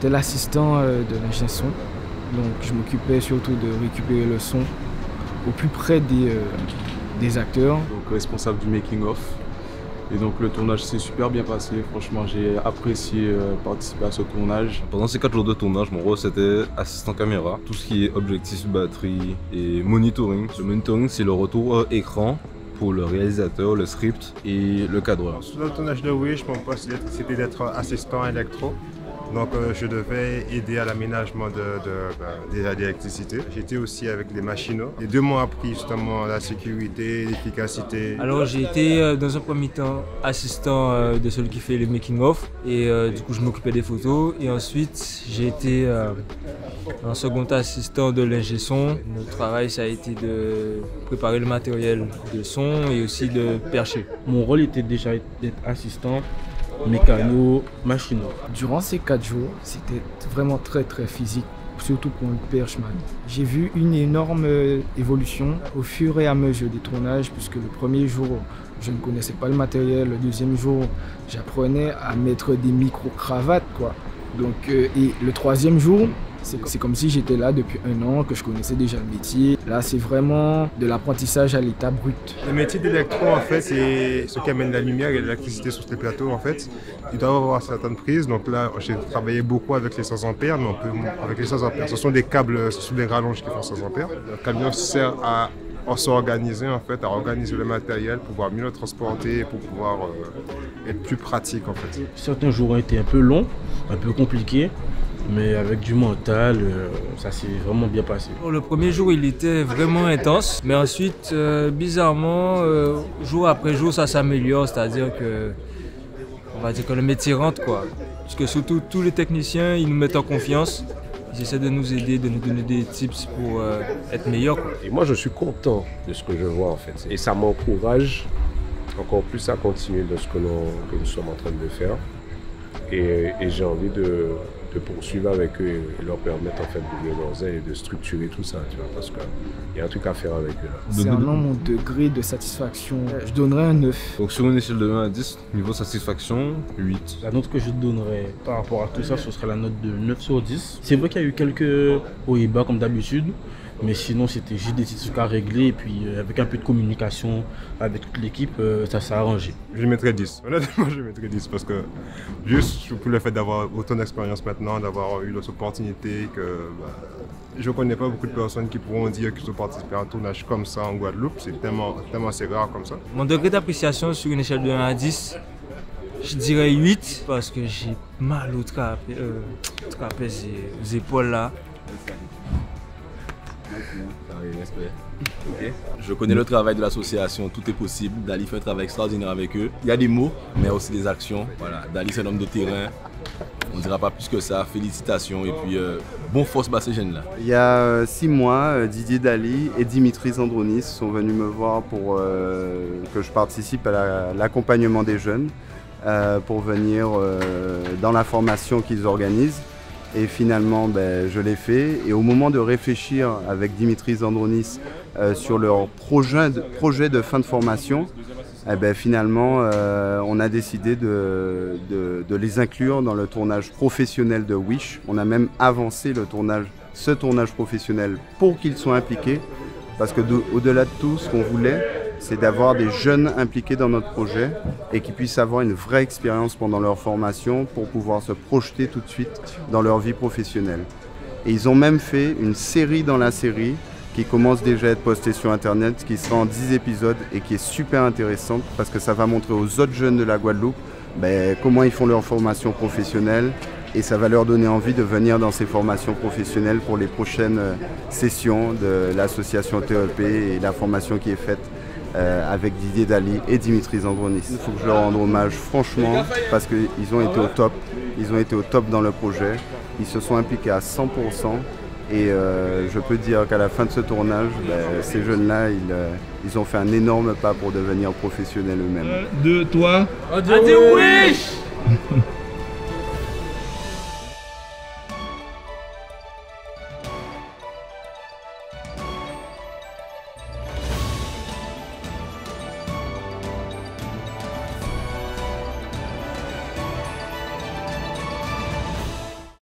J'étais l'assistant de l'ingé son, donc je m'occupais surtout de récupérer le son au plus près des acteurs. Donc responsable du making-of. Et donc le tournage s'est super bien passé, franchement j'ai apprécié participer à ce tournage. Pendant ces 4 jours de tournage, mon rôle c'était assistant caméra, tout ce qui est objectif, batterie et monitoring. Le monitoring c'est le retour écran pour le réalisateur, le script et le cadreur. Sur le tournage de Wish, mon poste c'était d'être assistant électro. Donc je devais aider à l'aménagement de l'électricité. J'étais aussi avec les machinaux. Les deux m'ont appris justement la sécurité, l'efficacité. Alors j'ai été dans un premier temps assistant de celui qui fait le making-of et du coup je m'occupais des photos et ensuite j'ai été en second assistant de l'ingé son. Notre travail ça a été de préparer le matériel de son et aussi de percher. Mon rôle était déjà d'être assistant mécano, machinaux. Durant ces 4 jours, c'était vraiment très physique, surtout pour un perchman. J'ai vu une énorme évolution au fur et à mesure des tournages, puisque le premier jour, je ne connaissais pas le matériel. Le deuxième jour, j'apprenais à mettre des micro-cravates, quoi. Donc, et le troisième jour, c'est comme si j'étais là depuis 1 an, que je connaissais déjà le métier. Là, c'est vraiment de l'apprentissage à l'état brut. Le métier d'électro, en fait, c'est ce qui amène la lumière et l'électricité sur les plateaux, en fait. Ils doivent avoir certaines prises. Donc là, j'ai travaillé beaucoup avec les 100 ampères, mais avec les 100 ampères. Ce sont des câbles, ce sont des rallonges qui font 100 ampères. Le camion sert à s'organiser, en fait, à organiser le matériel, pour pouvoir mieux le transporter, pour pouvoir être plus pratique, en fait. Certains jours ont été un peu longs, un peu compliqués. Mais avec du mental, ça s'est vraiment bien passé. Le premier jour, il était vraiment intense. Mais ensuite, bizarrement, jour après jour, ça s'améliore. C'est-à-dire que, on va dire que le métier rentre, quoi. Parce que surtout, tous les techniciens, ils nous mettent en confiance. Ils essaient de nous aider, de nous donner des tips pour être meilleurs, quoi. Et moi, je suis content de ce que je vois, en fait. Et ça m'encourage encore plus à continuer de ce que nous sommes en train de faire. Et j'ai envie de poursuivre avec eux et leur permettre en fait d'ouvrir leurs ailes et de structurer tout ça, tu vois, parce qu'il y a un truc à faire avec eux. Concernant mon degré de satisfaction, je donnerais un 9. Donc sur une échelle de 1 à 10, niveau satisfaction, 8. La note que je donnerais par rapport à tout ça, ce serait la note de 9 sur 10. C'est vrai qu'il y a eu quelques hauts et bas comme d'habitude, mais sinon c'était juste des petits trucs à régler et puis avec un peu de communication avec toute l'équipe, ça s'est arrangé. Je mettrais 10. Honnêtement, je mettrais 10 parce que juste pour le fait d'avoir autant d'expérience maintenant, d'avoir eu l'autre opportunité que je ne connais pas beaucoup de personnes qui pourront dire qu'ils ont participé à un tournage comme ça en Guadeloupe. C'est tellement assez rare comme ça. Mon degré d'appréciation sur une échelle de 1 à 10, je dirais 8 parce que j'ai mal au trapèze aux épaules là. Okay. Je connais le travail de l'association, tout est possible. Dali fait un travail extraordinaire avec eux. Il y a des mots, mais aussi des actions. Voilà. Dali c'est un homme de terrain. On ne dira pas plus que ça. Félicitations et puis bon force à ces jeunes-là. Il y a 6 mois, Didier Dali et Dimitri Zandronis sont venus me voir pour que je participe à l'accompagnement des jeunes pour venir dans la formation qu'ils organisent. Et finalement, je l'ai fait. Et au moment de réfléchir avec Dimitri Zandronis sur leur projet de fin de formation, finalement, on a décidé de les inclure dans le tournage professionnel de Wish. On a même avancé ce tournage professionnel pour qu'ils soient impliqués. Parce qu'au-delà de tout, ce qu'on voulait, c'est d'avoir des jeunes impliqués dans notre projet et qui puissent avoir une vraie expérience pendant leur formation pour pouvoir se projeter tout de suite dans leur vie professionnelle. Et ils ont même fait une série dans la série qui commence déjà à être postée sur Internet, qui sera en 10 épisodes et qui est super intéressante parce que ça va montrer aux autres jeunes de la Guadeloupe comment ils font leur formation professionnelle et ça va leur donner envie de venir dans ces formations professionnelles pour les prochaines sessions de l'association TEP et la formation qui est faite avec Didier Dali et Dimitri Zandronis. Il faut que je leur rende hommage franchement parce qu'ils ont été au top. Ils ont été au top dans le projet. Ils se sont impliqués à 100%. Et je peux dire qu'à la fin de ce tournage, ces jeunes-là, ils ont fait un énorme pas pour devenir professionnels eux-mêmes. De toi, Adieu Wish.